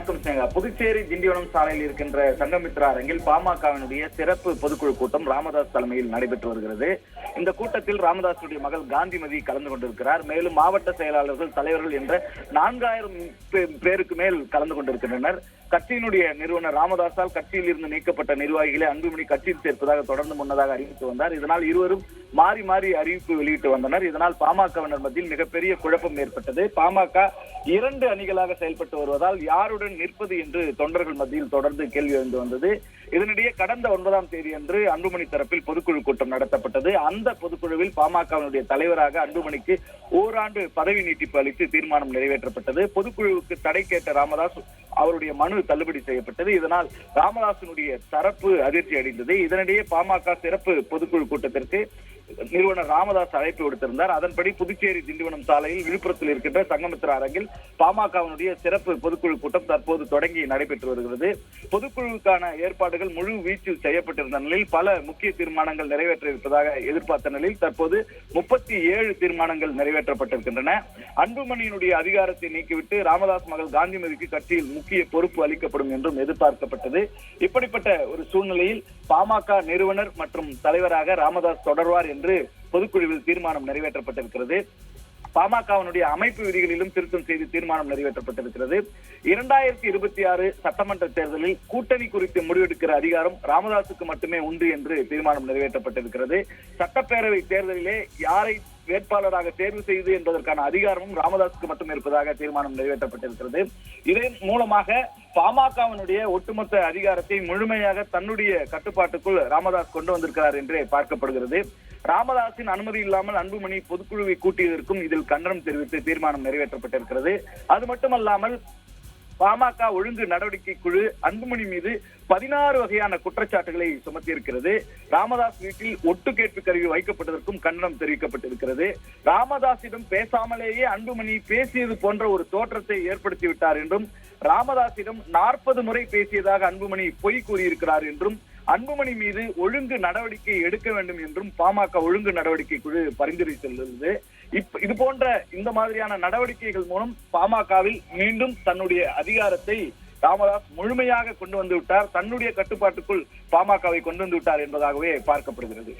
வணக்கம் சேகா. புதுச்சேரி திண்டிவனம் சாலையில் இருக்கின்ற சங்கமித்ரா அரங்கில் பாமகவினுடைய சிறப்பு பொதுக்குழு கூட்டம் ராமதாஸ் தலைமையில் நடைபெற்று வருகிறது. இந்த கூட்டத்தில் ராமதாசுடைய மகள் காந்திமதி கலந்து கொண்டிருக்கிறார். மேலும் மாவட்ட செயலாளர்கள், தலைவர்கள் என்ற 4000 பேருக்கு மேல் கலந்து கொண்டிருக்கின்றனர். கட்சியினுடைய நிறுவனர் ராமதாஸால் கட்சியில் இருந்து நீக்கப்பட்ட நிர்வாகிகளை அன்புமணி கட்சியில் சேர்ப்பதாக தொடர்ந்து முன்னதாக அறிவித்து வந்தார். இதனால் இருவரும் மாறி மாறி அறிவிப்பு வெளியிட்டு வந்தனர். இதனால் பாமகவினர் மத்தியில் மிகப்பெரிய குழப்பம் ஏற்பட்டது. பாமக 2 அணிகளாக செயல்பட்டு வருவதால் யாருடன் நிற்பது என்று தொண்டர்கள் மத்தியில் தொடர்ந்து கேள்வி எழுந்து வந்தது. இதனிடையே கடந்த 9ஆம் தேதி அன்று அன்புமணி தரப்பில் பொதுக்குழு கூட்டம் நடத்தப்பட்டது. அந்த பொதுக்குழுவில் பாமகவினுடைய தலைவராக அன்புமணிக்கு ஓராண்டு பதவி நீட்டிப்பு அளித்து தீர்மானம் நிறைவேற்றப்பட்டது. பொதுக்குழுவுக்கு தடை கேட்ட ராமதாஸ் அவருடைய மனு தள்ளுபடி செய்யப்பட்டது. இதனால் ராமதாசனுடைய தரப்பு அதிர்ச்சி அடைந்தது. இதனிடையே பாமக சிறப்பு பொதுக்குழு கூட்டத்திற்கு நிறுவனர் ராமதாஸ் அழைப்பு விடுத்திருந்தார். அதன்படி புதுச்சேரி திண்டிவனம் சாலையில் விழுப்புரத்தில் இருக்கின்ற சங்கமித்ரா அரங்கில் பாமகவினுடைய சிறப்பு பொதுக்குழு கூட்டம் தற்போது தொடங்கி நடைபெற்று வருகிறது. பொதுக்குழுவுக்கான ஏற்பாடுகள் முழு வீச்சில் செய்யப்பட்டிருந்த நிலையில் பல முக்கிய தீர்மானங்கள் நிறைவேற்ற இருப்பதாக எதிர்பார்த்த நிலையில் தற்போது 37 தீர்மானங்கள் நிறைவேற்றப்பட்டிருக்கின்றன. அன்புமணியினுடைய அதிகாரத்தை நீக்கிவிட்டு ராமதாஸ் மகள் காந்திமதிக்கு கட்சியில் முக்கிய பொறுப்பு அளிக்கப்படும் என்றும் எதிர்பார்க்கப்பட்டது. இப்படிப்பட்ட ஒரு சூழ்நிலையில் பாமக நிறுவனர் மற்றும் தலைவராக ராமதாஸ் தொடர்வார் என்று பொதுக்குழுவில் தீர்மானம் நிறைவேற்றப்பட்டிருக்கிறது. பாமகவினுடைய அமைப்பு விதிகளிலும் திருத்தம் செய்து தீர்மானம் நிறைவேற்றப்பட்டிருக்கிறது. 2026 சட்டமன்ற தேர்தலில் கூட்டணி குறித்து முடிவெடுக்கிற அதிகாரம் ராமதாசுக்கு மட்டுமே உண்டு என்று தீர்மானம் நிறைவேற்றப்பட்டிருக்கிறது. சட்டப்பேரவை தேர்தலிலே யாரை வேட்பாளராக தேர்வு செய்து என்பதற்கான அதிகாரமும் ராமதாசுக்கு மட்டும் இருப்பதாக தீர்மானம் நிறைவேற்றப்பட்டிருக்கிறது. இதன் மூலமாக பாமகவினுடைய ஒட்டுமொத்த அதிகாரத்தை முழுமையாக தன்னுடைய கட்டுப்பாட்டுக்குள் ராமதாஸ் கொண்டு வந்திருக்கிறார் என்றே பார்க்கப்படுகிறது. ராமதாஸின் அனுமதி இல்லாமல் அன்புமணி பொதுக்குழுவை கூட்டியதற்கும் இதில் கண்டனம் தெரிவித்து தீர்மானம் நிறைவேற்றப்பட்டிருக்கிறது. அது மட்டுமல்லாமல் பாமக ஒழுங்கு நடவடிக்கை குழு அன்புமணி மீது 16 வகையான குற்றச்சாட்டுகளை சுமத்தியிருக்கிறது. ராமதாஸ் வீட்டில் ஒட்டு கேட்பு கருவி வைக்கப்பட்டதற்கும் கண்டனம் தெரிவிக்கப்பட்டிருக்கிறது. ராமதாஸிடம் பேசாமலேயே அன்புமணி பேசியது போன்ற ஒரு தோற்றத்தை ஏற்படுத்தி விட்டார் என்றும், ராமதாஸிடம் 40 முறை பேசியதாக அன்புமணி பொய் கூறியிருக்கிறார் என்றும், அன்புமணி மீது ஒழுங்கு நடவடிக்கை எடுக்க வேண்டும் என்றும் பாமக ஒழுங்கு நடவடிக்கை குழு பரிந்துரைத்துள்ளது. இது போன்ற இந்த மாதிரியான நடவடிக்கைகள் மூலம் பாமகவில் மீண்டும் தன்னுடைய அதிகாரத்தை ராமதாஸ் முழுமையாக கொண்டு வந்து விட்டார், தன்னுடைய கட்டுப்பாட்டுக்குள் பாமகவை கொண்டு வந்து விட்டார் என்பதாகவே பார்க்கப்படுகிறது.